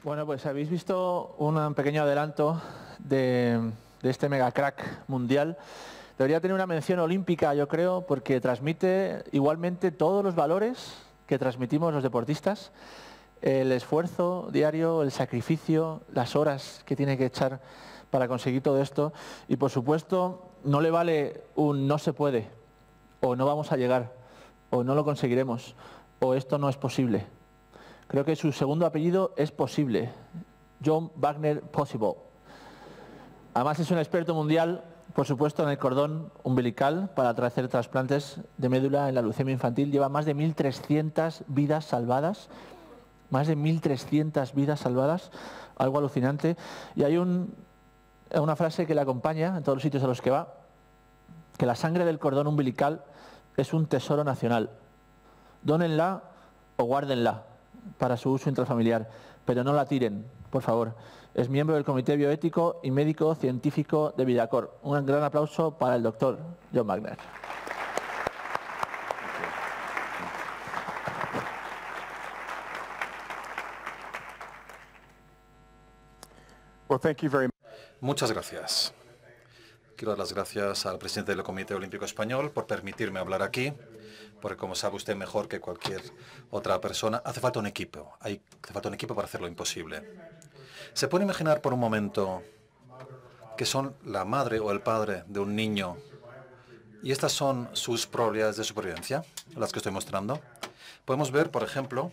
Bueno, pues habéis visto un pequeño adelanto de este mega crack mundial. Debería tener una mención olímpica, yo creo, porque transmite igualmente todos los valores que transmitimos los deportistas. El esfuerzo diario, el sacrificio, las horas que tiene que echar para conseguir todo esto. Y por supuesto, no le vale un no se puede, o no vamos a llegar, o no lo conseguiremos, o esto no es posible. Creo que su segundo apellido es posible. John Wagner Possible. Además es un experto mundial, por supuesto, en el cordón umbilical para hacer trasplantes de médula en la leucemia infantil. Lleva más de 1.300 vidas salvadas. Más de 1.300 vidas salvadas. Algo alucinante. Y hay una frase que le acompaña en todos los sitios a los que va, que la sangre del cordón umbilical es un tesoro nacional. Dónenla o guárdenla para su uso intrafamiliar, pero no la tiren, por favor. Es miembro del Comité Bioético y Médico Científico de Vidacor. Un gran aplauso para el doctor John Wagner. Muchas gracias. Quiero dar las gracias al presidente del Comité Olímpico Español por permitirme hablar aquí, porque como sabe usted mejor que cualquier otra persona, hace falta un equipo. Hace falta un equipo para hacer lo imposible. ¿Se puede imaginar por un momento que son la madre o el padre de un niño y estas son sus probabilidades de supervivencia, las que estoy mostrando? Podemos ver, por ejemplo,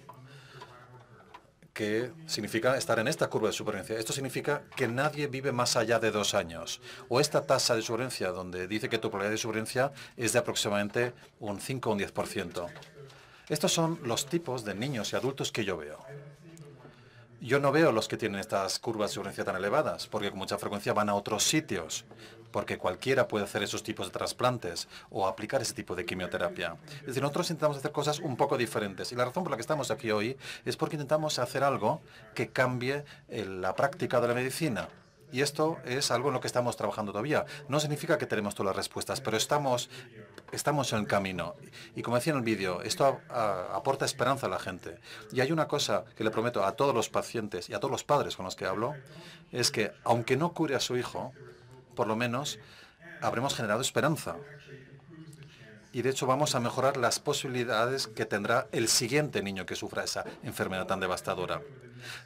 que significa estar en esta curva de supervivencia. Esto significa que nadie vive más allá de 2 años. O esta tasa de supervivencia, donde dice que tu probabilidad de supervivencia es de aproximadamente un 5 o un 10%. Estos son los tipos de niños y adultos que yo veo. Yo no veo los que tienen estas curvas de supervivencia tan elevadas, porque con mucha frecuencia van a otros sitios, porque cualquiera puede hacer esos tipos de trasplantes o aplicar ese tipo de quimioterapia. Es decir, nosotros intentamos hacer cosas un poco diferentes. Y la razón por la que estamos aquí hoy es porque intentamos hacer algo que cambie la práctica de la medicina. Y esto es algo en lo que estamos trabajando todavía. No significa que tenemos todas las respuestas, pero estamos en el camino. Y como decía en el vídeo, esto aporta esperanza a la gente. Y hay una cosa que le prometo a todos los pacientes y a todos los padres con los que hablo, es que aunque no cure a su hijo, por lo menos habremos generado esperanza. Y de hecho vamos a mejorar las posibilidades que tendrá el siguiente niño que sufra esa enfermedad tan devastadora.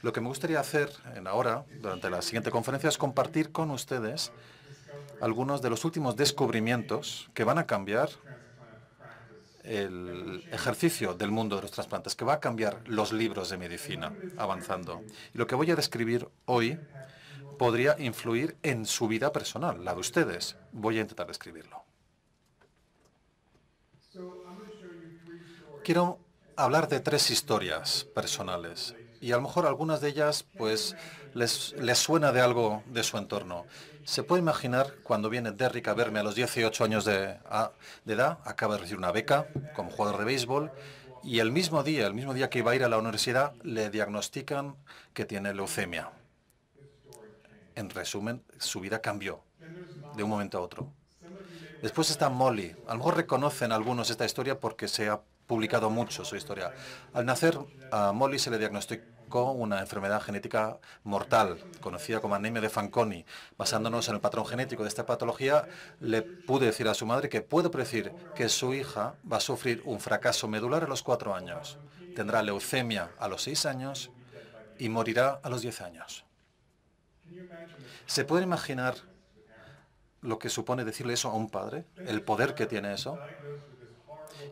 Lo que me gustaría hacer ahora, durante la siguiente conferencia, es compartir con ustedes algunos de los últimos descubrimientos que van a cambiar el ejercicio del mundo de los trasplantes, que va a cambiar los libros de medicina avanzando. Y lo que voy a describir hoy podría influir en su vida personal, la de ustedes. Voy a intentar describirlo. Quiero hablar de 3 historias personales y a lo mejor algunas de ellas pues les suena de algo de su entorno. Se puede imaginar cuando viene Derrick a verme a los 18 años de edad, acaba de recibir una beca como jugador de béisbol y el mismo día que iba a ir a la universidad le diagnostican que tiene leucemia. En resumen, su vida cambió de un momento a otro. Después está Molly. A lo mejor reconocen algunos esta historia porque se ha publicado mucho su historia. Al nacer, a Molly se le diagnosticó una enfermedad genética mortal, conocida como anemia de Fanconi. Basándonos en el patrón genético de esta patología, le pude decir a su madre que puede predecir que su hija va a sufrir un fracaso medular a los 4 años, tendrá leucemia a los 6 años y morirá a los 10 años. ¿Se puede imaginar lo que supone decirle eso a un padre? El poder que tiene eso.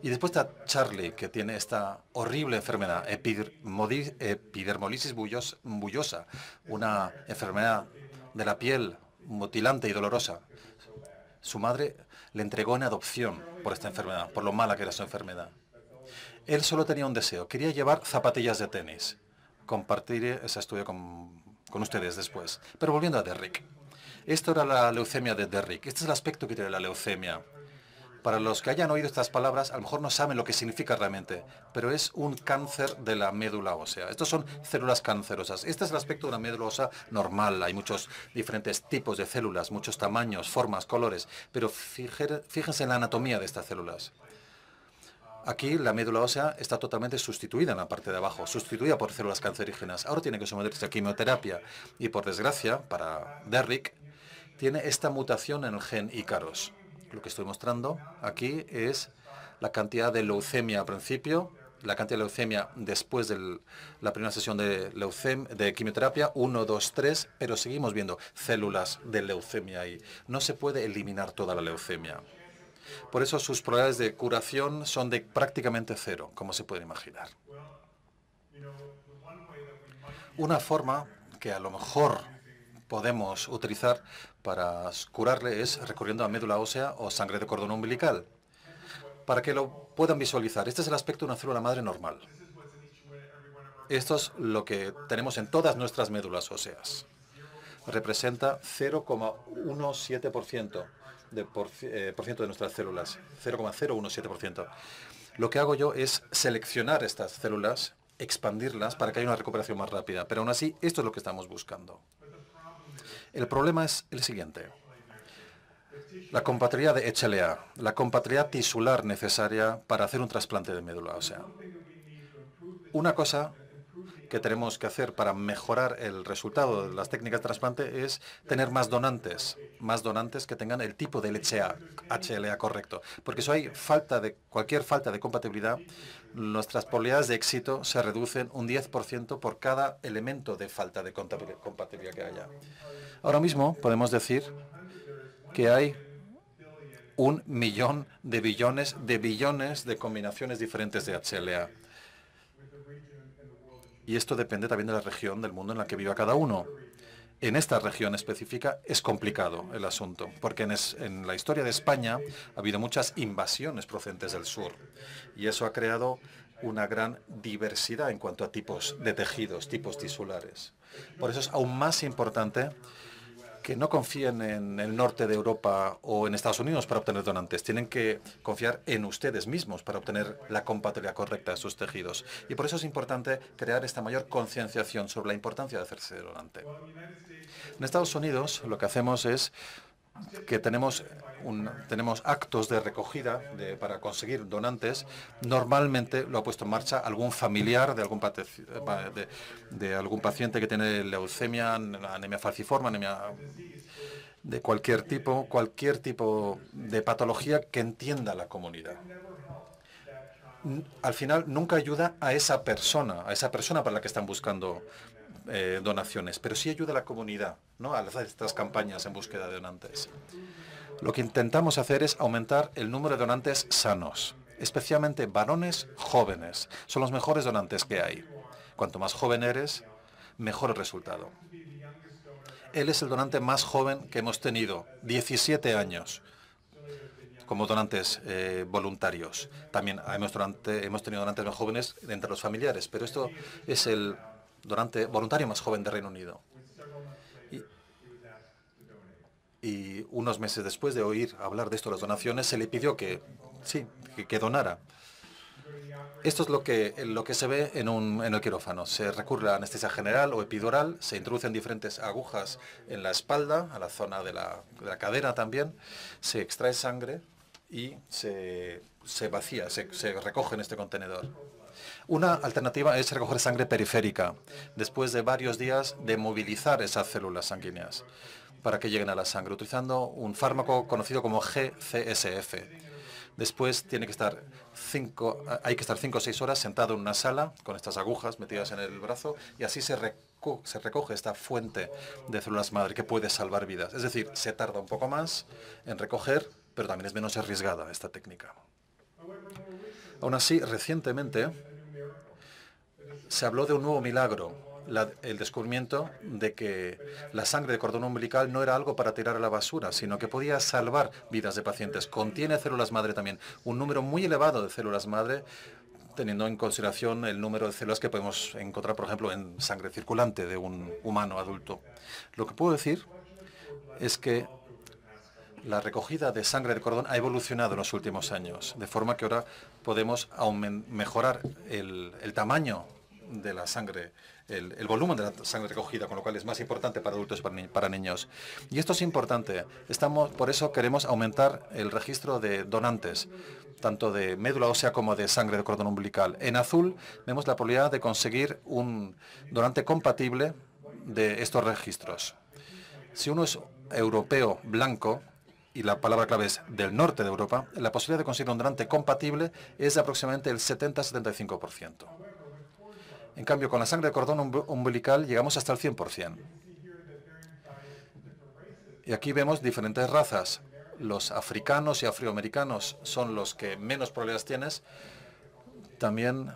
Y después está Charlie, que tiene esta horrible enfermedad, epidermolisis bullosa, una enfermedad de la piel mutilante y dolorosa. Su madre le entregó en adopción por esta enfermedad, por lo mala que era su enfermedad. Él solo tenía un deseo, quería llevar zapatillas de tenis. Compartiré ese estudio con ustedes después. Pero volviendo a Derrick. Esto era la leucemia de Derrick. Este es el aspecto que tiene la leucemia. Para los que hayan oído estas palabras, a lo mejor no saben lo que significa realmente, pero es un cáncer de la médula ósea. Estos son células cancerosas. Este es el aspecto de una médula ósea normal. Hay muchos diferentes tipos de células, muchos tamaños, formas, colores, pero fíjense en la anatomía de estas células. Aquí la médula ósea está totalmente sustituida en la parte de abajo, sustituida por células cancerígenas. Ahora tiene que someterse a quimioterapia y, por desgracia, para Derrick, tiene esta mutación en el gen Ícaros. Lo que estoy mostrando aquí es la cantidad de leucemia al principio, la cantidad de leucemia después de la primera sesión de quimioterapia, 1, 2, 3, pero seguimos viendo células de leucemia ahí. No se puede eliminar toda la leucemia. Por eso sus probabilidades de curación son de prácticamente cero, como se puede imaginar. Una forma que a lo mejor podemos utilizar para curarle es recurriendo a médula ósea o sangre de cordón umbilical. Para que lo puedan visualizar, este es el aspecto de una célula madre normal. Esto es lo que tenemos en todas nuestras médulas óseas. Representa 0,17% de nuestras células, 0,017%. Lo que hago yo es seleccionar estas células, expandirlas para que haya una recuperación más rápida. Pero aún así, esto es lo que estamos buscando. El problema es el siguiente. La compatibilidad de HLA, la compatibilidad tisular necesaria para hacer un trasplante de médula ósea. Una cosa que tenemos que hacer para mejorar el resultado de las técnicas de trasplante es tener más donantes que tengan el tipo de HLA correcto. Porque si hay cualquier falta de compatibilidad, nuestras probabilidades de éxito se reducen un 10% por cada elemento de falta de compatibilidad que haya. Ahora mismo podemos decir que hay 1.000.000 de billones de combinaciones diferentes de HLA. Y esto depende también de la región del mundo en la que viva cada uno. En esta región específica es complicado el asunto, porque en la historia de España ha habido muchas invasiones procedentes del sur. Y eso ha creado una gran diversidad en cuanto a tipos de tejidos, tipos tisulares. Por eso es aún más importante que no confíen en el norte de Europa o en Estados Unidos para obtener donantes. Tienen que confiar en ustedes mismos para obtener la compatibilidad correcta de sus tejidos. Y por eso es importante crear esta mayor concienciación sobre la importancia de hacerse donante. En Estados Unidos lo que hacemos es que tenemos actos de recogida para conseguir donantes. Normalmente lo ha puesto en marcha algún familiar de algún paciente que tiene leucemia, anemia falciforme, anemia de cualquier tipo de patología que entienda la comunidad. Al final nunca ayuda a esa persona para la que están buscando donaciones, pero sí ayuda a la comunidad, ¿no?, a hacer estas campañas en búsqueda de donantes. Lo que intentamos hacer es aumentar el número de donantes sanos, especialmente varones jóvenes. Son los mejores donantes que hay. Cuanto más joven eres, mejor el resultado. Él es el donante más joven que hemos tenido, 17 años, como donantes voluntarios. También hemos tenido donantes más jóvenes entre los familiares, pero esto es el donante voluntario más joven de Reino Unido. Y unos meses después de oír hablar de esto de las donaciones, se le pidió que donara. Esto es lo que se ve en el quirófano. Se recurre a anestesia general o epidural, se introducen diferentes agujas en la espalda, a la zona de la cadera también, se extrae sangre y se vacía, se recoge en este contenedor. Una alternativa es recoger sangre periférica, después de varios días de movilizar esas células sanguíneas para que lleguen a la sangre, utilizando un fármaco conocido como GCSF. Después hay que estar 5 o 6 horas sentado en una sala con estas agujas metidas en el brazo y así se recoge esta fuente de células madre que puede salvar vidas. Es decir, se tarda un poco más en recoger, pero también es menos arriesgada esta técnica. Aún así, recientemente se habló de un nuevo milagro, el descubrimiento de que la sangre de cordón umbilical no era algo para tirar a la basura, sino que podía salvar vidas de pacientes. Contiene células madre también, un número muy elevado de células madre, teniendo en consideración el número de células que podemos encontrar, por ejemplo, en sangre circulante de un humano adulto. Lo que puedo decir es que la recogida de sangre de cordón ha evolucionado en los últimos años, de forma que ahora podemos mejorar el tamaño de la sangre, el volumen de la sangre recogida, con lo cual es más importante para adultos y para niños. Y esto es importante. Por eso queremos aumentar el registro de donantes, tanto de médula ósea como de sangre de cordón umbilical. En azul vemos la probabilidad de conseguir un donante compatible de estos registros. Si uno es europeo blanco, y la palabra clave es del norte de Europa, la posibilidad de conseguir un donante compatible es de aproximadamente el 70-75%. En cambio, con la sangre de cordón umbilical llegamos hasta el 100%. Y aquí vemos diferentes razas. Los africanos y afroamericanos son los que menos probabilidades tienes. También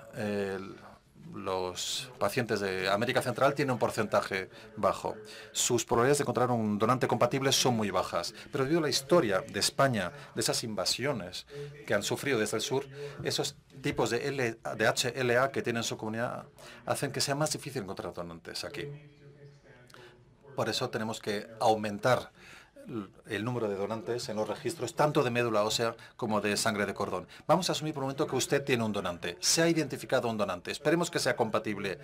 los pacientes de América Central tienen un porcentaje bajo. Sus probabilidades de encontrar un donante compatible son muy bajas. Pero debido a la historia de España, de esas invasiones que han sufrido desde el sur, esos tipos de HLA que tienen su comunidad hacen que sea más difícil encontrar donantes aquí. Por eso tenemos que aumentar el número de donantes en los registros, tanto de médula ósea como de sangre de cordón. Vamos a asumir por un momento que usted tiene un donante. Se ha identificado un donante. Esperemos que sea compatible.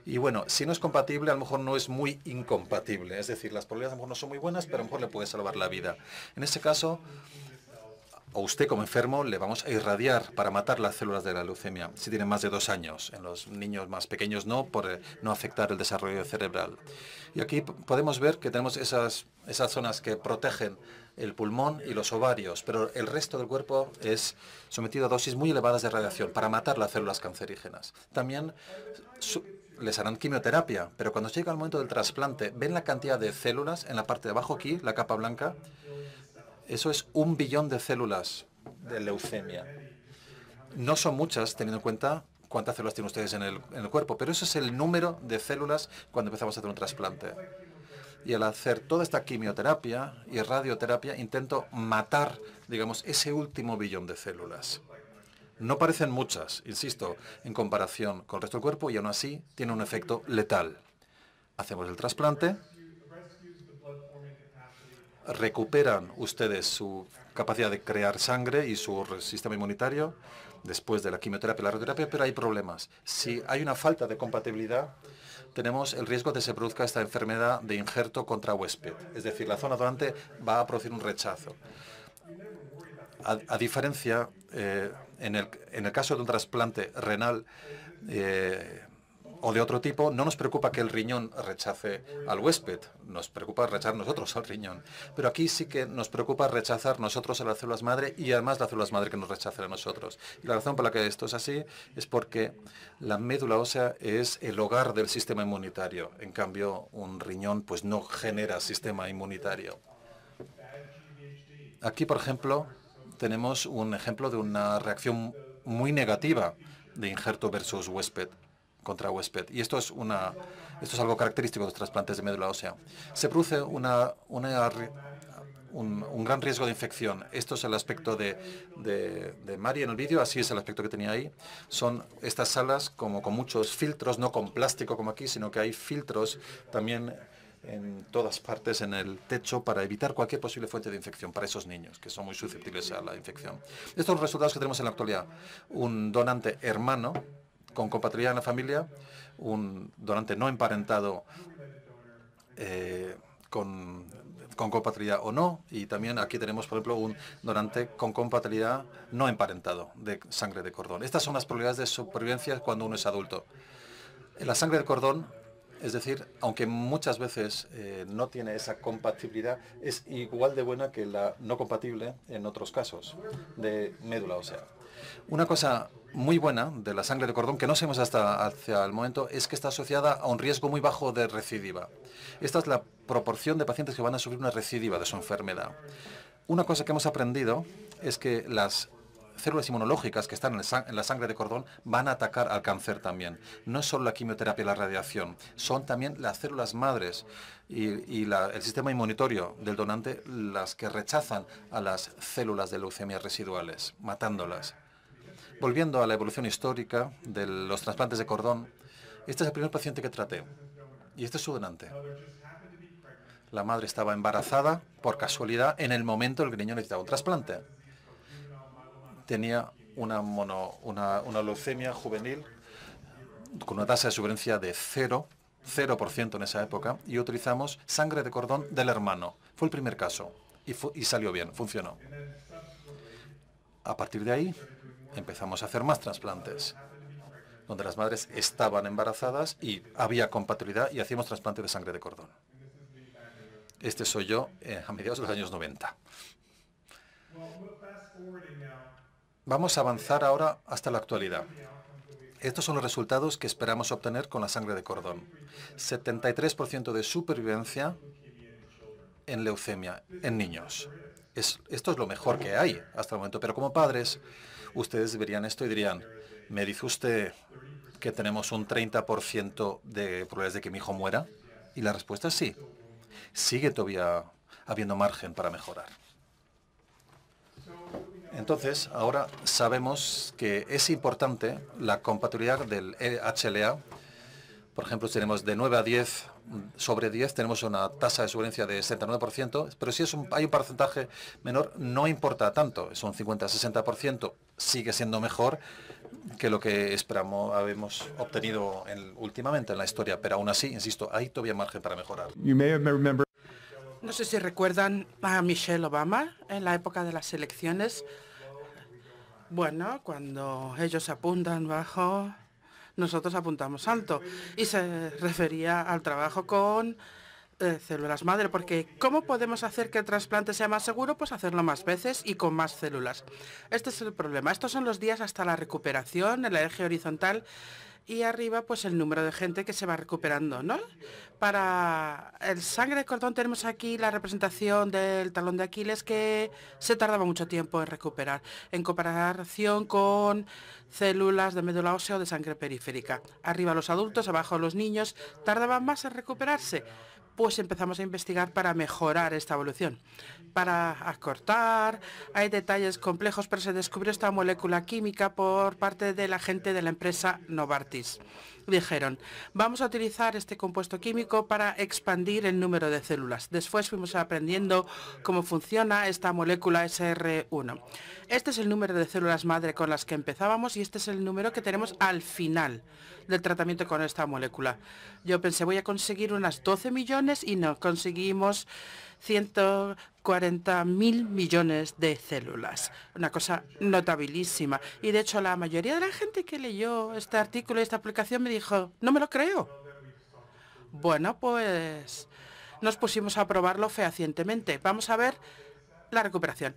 Y bueno, si no es compatible, a lo mejor no es muy incompatible. Es decir, las probabilidades a lo mejor no son muy buenas, pero a lo mejor le puede salvar la vida. En este caso, o usted como enfermo le vamos a irradiar para matar las células de la leucemia si tiene más de 2 años. En los niños más pequeños no, por no afectar el desarrollo cerebral. Y aquí podemos ver que tenemos esas zonas que protegen el pulmón y los ovarios, pero el resto del cuerpo es sometido a dosis muy elevadas de radiación para matar las células cancerígenas. También les harán quimioterapia, pero cuando llega el momento del trasplante, ven la cantidad de células en la parte de abajo aquí, la capa blanca. Eso es 1 billón de células de leucemia. No son muchas, teniendo en cuenta cuántas células tienen ustedes en el cuerpo, pero eso es el número de células cuando empezamos a hacer un trasplante. Y al hacer toda esta quimioterapia y radioterapia, intento matar, digamos, ese último billón de células. No parecen muchas, insisto, en comparación con el resto del cuerpo, y aún así tiene un efecto letal. Hacemos el trasplante. Recuperan ustedes su capacidad de crear sangre y su sistema inmunitario después de la quimioterapia y la radioterapia, pero hay problemas. Si hay una falta de compatibilidad, tenemos el riesgo de que se produzca esta enfermedad de injerto contra huésped. Es decir, la zona donante va a producir un rechazo. A diferencia, en el caso de un trasplante renal o de otro tipo, no nos preocupa que el riñón rechace al huésped, nos preocupa rechazar nosotros al riñón. Pero aquí sí que nos preocupa rechazar nosotros a las células madre y además las células madre que nos rechacen a nosotros. Y la razón por la que esto es así es porque la médula ósea es el hogar del sistema inmunitario. En cambio, un riñón pues no genera sistema inmunitario. Aquí, por ejemplo, tenemos un ejemplo de una reacción muy negativa de injerto versus huésped. Contra huésped. Y esto es algo característico de los trasplantes de médula ósea. Se produce un gran riesgo de infección. Esto es el aspecto de Mari en el vídeo, así es el aspecto que tenía ahí. Son estas salas como con muchos filtros, no con plástico como aquí, sino que hay filtros también en todas partes en el techo para evitar cualquier posible fuente de infección para esos niños que son muy susceptibles a la infección. Estos son los resultados que tenemos en la actualidad. Un donante hermano con compatibilidad en la familia, un donante no emparentado con compatibilidad o no, y también aquí tenemos, por ejemplo, un donante con compatibilidad no emparentado de sangre de cordón. Estas son las probabilidades de supervivencia cuando uno es adulto. En la sangre de cordón, es decir, aunque muchas veces no tiene esa compatibilidad, es igual de buena que la no compatible en otros casos de médula ósea. Una cosa muy buena de la sangre de cordón, que no sabemos hasta el momento, es que está asociada a un riesgo muy bajo de recidiva. Esta es la proporción de pacientes que van a sufrir una recidiva de su enfermedad. Una cosa que hemos aprendido es que las células inmunológicas que están en la sangre de cordón van a atacar al cáncer también. No es solo la quimioterapia y la radiación, son también las células madres y el sistema inmunitario del donante las que rechazan a las células de leucemia residuales, matándolas. Volviendo a la evolución histórica de los trasplantes de cordón, este es el primer paciente que traté y este es su donante. La madre estaba embarazada por casualidad en el momento en el que el niño necesitaba un trasplante. Tenía una leucemia juvenil con una tasa de supervivencia de 0% en esa época, y utilizamos sangre de cordón del hermano. Fue el primer caso y salió bien, funcionó. A partir de ahí empezamos a hacer más trasplantes, donde las madres estaban embarazadas y había compatibilidad y hacíamos trasplante de sangre de cordón. Este soy yo a mediados de los años 90. Vamos a avanzar ahora hasta la actualidad. Estos son los resultados que esperamos obtener con la sangre de cordón. 73% de supervivencia en leucemia en niños. Esto es lo mejor que hay hasta el momento, pero como padres, ustedes verían esto y dirían, ¿me dice usted que tenemos un 30% de probabilidades de que mi hijo muera? Y la respuesta es sí. Sigue todavía habiendo margen para mejorar. Entonces, ahora sabemos que es importante la compatibilidad del HLA. Por ejemplo, tenemos de 9 a 10 sobre 10, tenemos una tasa de supervivencia de 69%, pero si hay un porcentaje menor, no importa tanto, es un 50-60%, sigue siendo mejor que lo que esperamos, habemos obtenido últimamente en la historia, pero aún así, insisto, hay todavía margen para mejorar. No sé si recuerdan a Michelle Obama en la época de las elecciones. Bueno, cuando ellos apuntan bajo, nosotros apuntamos alto. Y se refería al trabajo con células madre, porque ¿cómo podemos hacer que el trasplante sea más seguro? Pues hacerlo más veces y con más células. Este es el problema. Estos son los días hasta la recuperación en el eje horizontal y arriba pues el número de gente que se va recuperando, ¿no? Para el sangre de cordón tenemos aquí la representación del talón de Aquiles, que se tardaba mucho tiempo en recuperar, en comparación con células de médula ósea o de sangre periférica. Arriba los adultos, abajo los niños, tardaban más en recuperarse. Pues empezamos a investigar para mejorar esta evolución, para acortar. Hay detalles complejos, pero se descubrió esta molécula química por parte de la gente de la empresa Novartis. Dijeron, vamos a utilizar este compuesto químico para expandir el número de células. Después fuimos aprendiendo cómo funciona esta molécula SR1. Este es el número de células madre con las que empezábamos y este es el número que tenemos al final del tratamiento con esta molécula. Yo pensé, voy a conseguir unas 12 millones y no, conseguimos 140.000 millones de células. Una cosa notabilísima. Y de hecho la mayoría de la gente que leyó este artículo y esta aplicación me dijo, no me lo creo. Bueno, pues nos pusimos a probarlo fehacientemente. Vamos a ver la recuperación.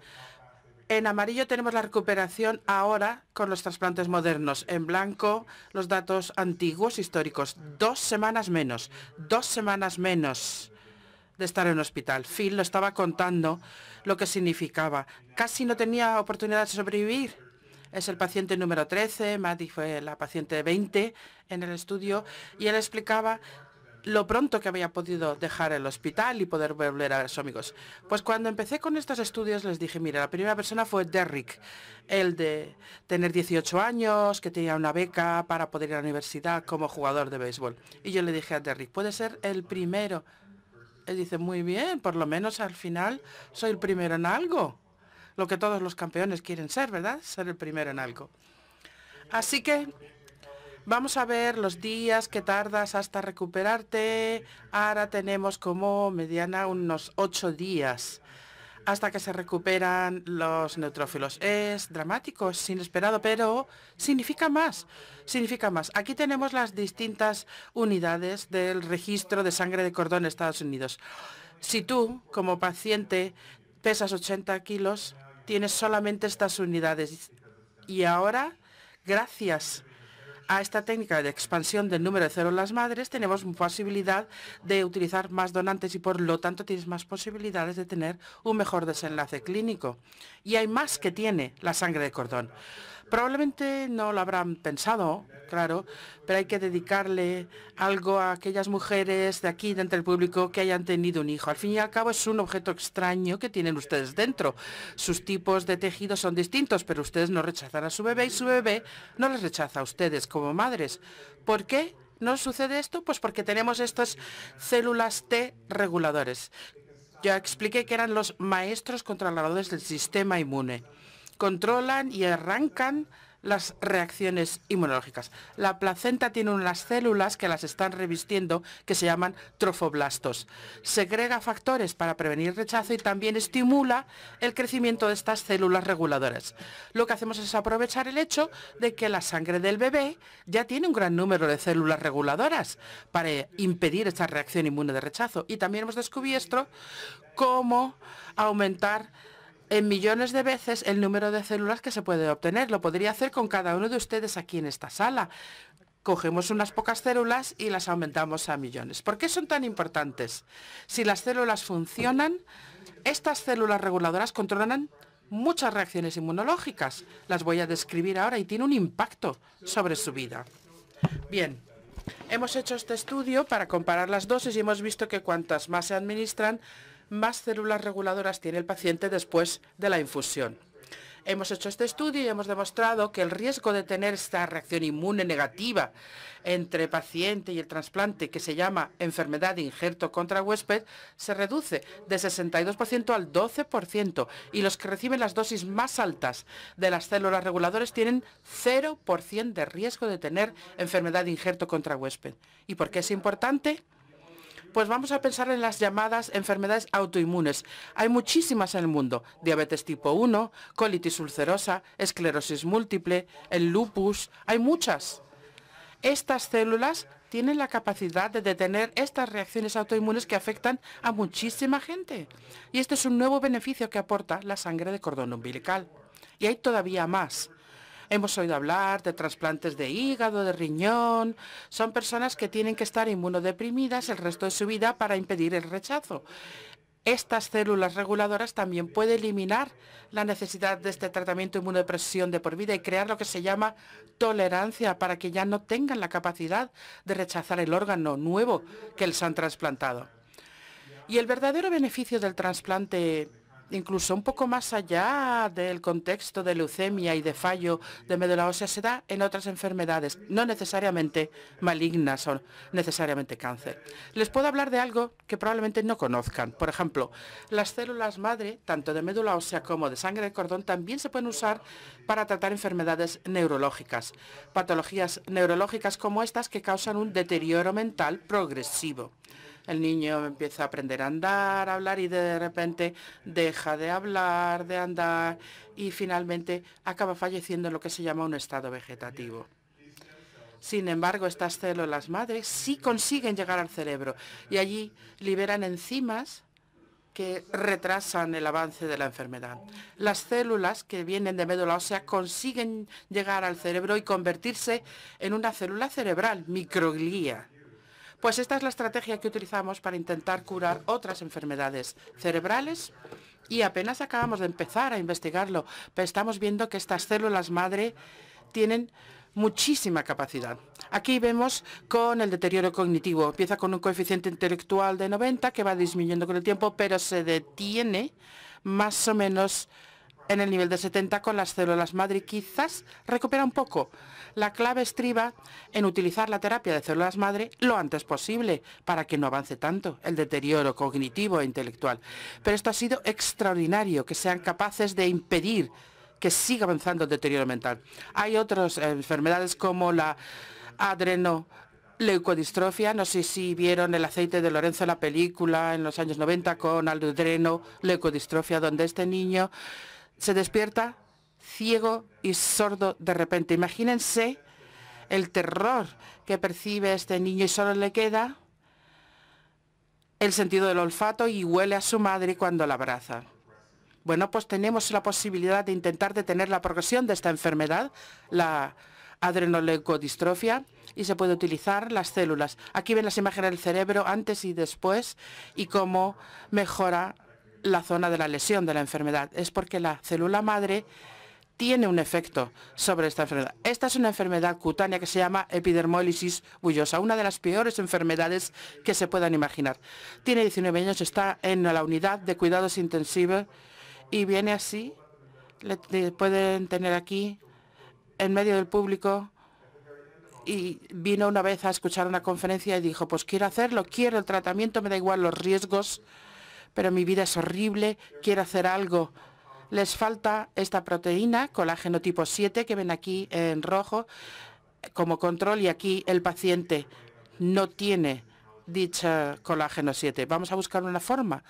En amarillo tenemos la recuperación ahora con los trasplantes modernos. En blanco, los datos antiguos, históricos. 2 semanas menos. 2 semanas menos de estar en hospital. Phil lo estaba contando lo que significaba. Casi no tenía oportunidad de sobrevivir. Es el paciente número 13, Maddie fue la paciente 20 en el estudio, y él explicaba lo pronto que había podido dejar el hospital y poder volver a ver a sus amigos. Pues cuando empecé con estos estudios les dije, mira, la primera persona fue Derrick, el de tener 18 años, que tenía una beca para poder ir a la universidad como jugador de béisbol. Y yo le dije a Derrick, puede ser el primero. Él dice, muy bien, por lo menos al final soy el primero en algo. Lo que todos los campeones quieren ser, ¿verdad? Ser el primero en algo. Así que vamos a ver los días que tardas hasta recuperarte. Ahora tenemos como mediana unos 8 días hasta que se recuperan los neutrófilos. Es dramático, es inesperado, pero significa más. Significa más. Aquí tenemos las distintas unidades del registro de sangre de cordón en Estados Unidos. Si tú, como paciente, pesas 80 kilos, tienes solamente estas unidades. Y ahora, gracias a esta técnica de expansión del número de células madres, tenemos posibilidad de utilizar más donantes y por lo tanto tienes más posibilidades de tener un mejor desenlace clínico. Y hay más que tiene la sangre de cordón. Probablemente no lo habrán pensado, claro, pero hay que dedicarle algo a aquellas mujeres de aquí, de entre el público, que hayan tenido un hijo. Al fin y al cabo es un objeto extraño que tienen ustedes dentro. Sus tipos de tejidos son distintos, pero ustedes no rechazan a su bebé y su bebé no les rechaza a ustedes como madres. ¿Por qué no sucede esto? Pues porque tenemos estas células T reguladores. Ya expliqué que eran los maestros controladores del sistema inmune. Controlan y arrancan las reacciones inmunológicas. La placenta tiene unas células que las están revistiendo que se llaman trofoblastos. Segrega factores para prevenir rechazo y también estimula el crecimiento de estas células reguladoras. Lo que hacemos es aprovechar el hecho de que la sangre del bebé ya tiene un gran número de células reguladoras para impedir esta reacción inmune de rechazo. Y también hemos descubierto cómo aumentar en millones de veces el número de células que se puede obtener. Lo podría hacer con cada uno de ustedes aquí en esta sala. Cogemos unas pocas células y las aumentamos a millones. ¿Por qué son tan importantes? Si las células funcionan, estas células reguladoras controlan muchas reacciones inmunológicas. Las voy a describir ahora y tiene un impacto sobre su vida. Bien, hemos hecho este estudio para comparar las dosis y hemos visto que cuantas más se administran, más células reguladoras tiene el paciente después de la infusión. Hemos hecho este estudio y hemos demostrado que el riesgo de tener esta reacción inmune negativa entre paciente y el trasplante, que se llama enfermedad de injerto contra huésped, se reduce de 62% al 12%, y los que reciben las dosis más altas de las células reguladoras tienen 0% de riesgo de tener enfermedad de injerto contra huésped. ¿Y por qué es importante? Pues vamos a pensar en las llamadas enfermedades autoinmunes. Hay muchísimas en el mundo: diabetes tipo 1, colitis ulcerosa, esclerosis múltiple, el lupus. Hay muchas. Estas células tienen la capacidad de detener estas reacciones autoinmunes que afectan a muchísima gente. Y este es un nuevo beneficio que aporta la sangre de cordón umbilical. Y hay todavía más. Hemos oído hablar de trasplantes de hígado, de riñón. Son personas que tienen que estar inmunodeprimidas el resto de su vida para impedir el rechazo. Estas células reguladoras también pueden eliminar la necesidad de este tratamiento inmunodepresión de por vida y crear lo que se llama tolerancia para que ya no tengan la capacidad de rechazar el órgano nuevo que les han trasplantado. Y el verdadero beneficio del trasplante, incluso un poco más allá del contexto de leucemia y de fallo de médula ósea, se da en otras enfermedades, no necesariamente malignas o necesariamente cáncer. Les puedo hablar de algo que probablemente no conozcan. Por ejemplo, las células madre, tanto de médula ósea como de sangre de cordón, también se pueden usar para tratar enfermedades neurológicas, patologías neurológicas como estas que causan un deterioro mental progresivo. El niño empieza a aprender a andar, a hablar, y de repente deja de hablar, de andar, y finalmente acaba falleciendo en lo que se llama un estado vegetativo. Sin embargo, estas células madre sí consiguen llegar al cerebro y allí liberan enzimas que retrasan el avance de la enfermedad. Las células que vienen de médula ósea consiguen llegar al cerebro y convertirse en una célula cerebral, microglía. Pues esta es la estrategia que utilizamos para intentar curar otras enfermedades cerebrales, y apenas acabamos de empezar a investigarlo, pero estamos viendo que estas células madre tienen muchísima capacidad. Aquí vemos con el deterioro cognitivo. Empieza con un coeficiente intelectual de 90 que va disminuyendo con el tiempo, pero se detiene más o menos en el nivel de 70 con las células madre. Quizás recupera un poco. La clave estriba en utilizar la terapia de células madre lo antes posible para que no avance tanto el deterioro cognitivo e intelectual. Pero esto ha sido extraordinario, que sean capaces de impedir que siga avanzando el deterioro mental. Hay otras enfermedades como la adrenoleucodistrofia. No sé si vieron El aceite de Lorenzo, la película en los años 90, con adrenoleucodistrofia, donde este niño se despierta ciego y sordo de repente. Imagínense el terror que percibe este niño y solo le queda el sentido del olfato y huele a su madre cuando la abraza. Bueno, pues tenemos la posibilidad de intentar detener la progresión de esta enfermedad, la adrenoleucodistrofia, y se puede utilizar las células. Aquí ven las imágenes del cerebro antes y después y cómo mejora la zona de la lesión de la enfermedad. Es porque la célula madre tiene un efecto sobre esta enfermedad. Esta es una enfermedad cutánea que se llama epidermólisis bullosa, una de las peores enfermedades que se puedan imaginar. Tiene 19 años, está en la unidad de cuidados intensivos y viene así. Le pueden tener aquí en medio del público, y vino una vez a escuchar una conferencia y dijo: pues quiero hacerlo, quiero el tratamiento, me da igual los riesgos, pero mi vida es horrible, quiero hacer algo Les falta esta proteína, colágeno tipo 7, que ven aquí en rojo como control, y aquí el paciente no tiene dicha colágeno 7. Vamos a buscar una forma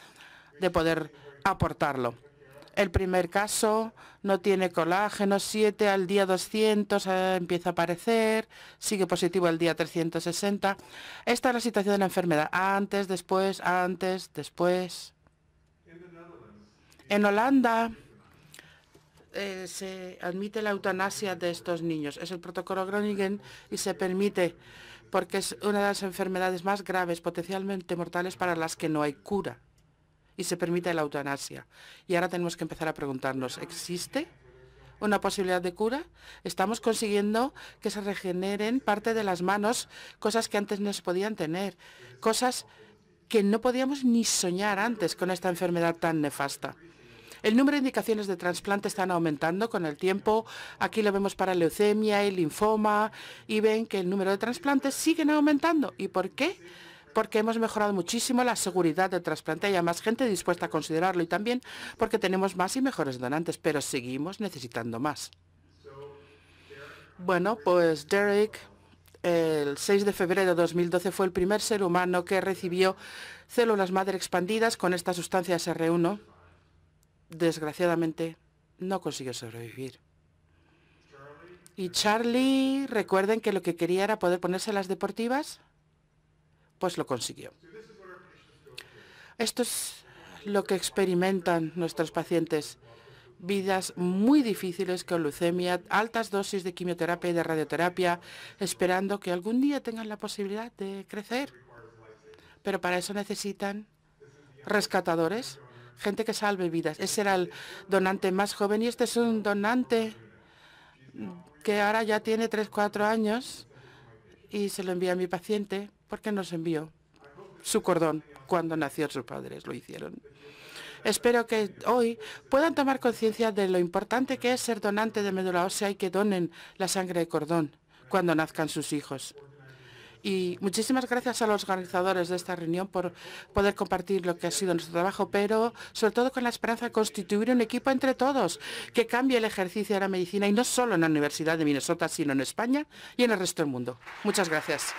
de poder aportarlo. El primer caso no tiene colágeno 7, al día 200 empieza a aparecer, sigue positivo al día 360. Esta es la situación de la enfermedad, antes, después, antes, después. En Holanda se admite la eutanasia de estos niños. Es el protocolo Groningen y se permite porque es una de las enfermedades más graves, potencialmente mortales, para las que no hay cura. Y se permite la eutanasia. Y ahora tenemos que empezar a preguntarnos, ¿existe una posibilidad de cura? Estamos consiguiendo que se regeneren parte de las manos, cosas que antes no se podían tener, cosas que no podíamos ni soñar antes con esta enfermedad tan nefasta. El número de indicaciones de trasplante están aumentando con el tiempo. Aquí lo vemos para leucemia y linfoma, y ven que el número de trasplantes siguen aumentando. ¿Y por qué? Porque hemos mejorado muchísimo la seguridad del trasplante. Hay más gente dispuesta a considerarlo, y también porque tenemos más y mejores donantes, pero seguimos necesitando más. Bueno, pues Derek, el 6 de febrero de 2012, fue el primer ser humano que recibió células madre expandidas con esta sustancia SR1. Desgraciadamente, no consiguió sobrevivir. Y Charlie, recuerden que lo que quería era poder ponerse las deportivas, pues lo consiguió. Esto es lo que experimentan nuestros pacientes. Vidas muy difíciles con leucemia, altas dosis de quimioterapia y de radioterapia, esperando que algún día tengan la posibilidad de crecer. Pero para eso necesitan rescatadores, gente que salve vidas. Ese era el donante más joven y este es un donante que ahora ya tiene 3, 4 años y se lo envía a mi paciente porque nos envió su cordón cuando nació. Sus padres lo hicieron. Espero que hoy puedan tomar conciencia de lo importante que es ser donante de médula ósea y que donen la sangre de cordón cuando nazcan sus hijos. Y muchísimas gracias a los organizadores de esta reunión por poder compartir lo que ha sido nuestro trabajo, pero sobre todo con la esperanza de constituir un equipo entre todos que cambie el ejercicio de la medicina, y no solo en la Universidad de Minnesota, sino en España y en el resto del mundo. Muchas gracias.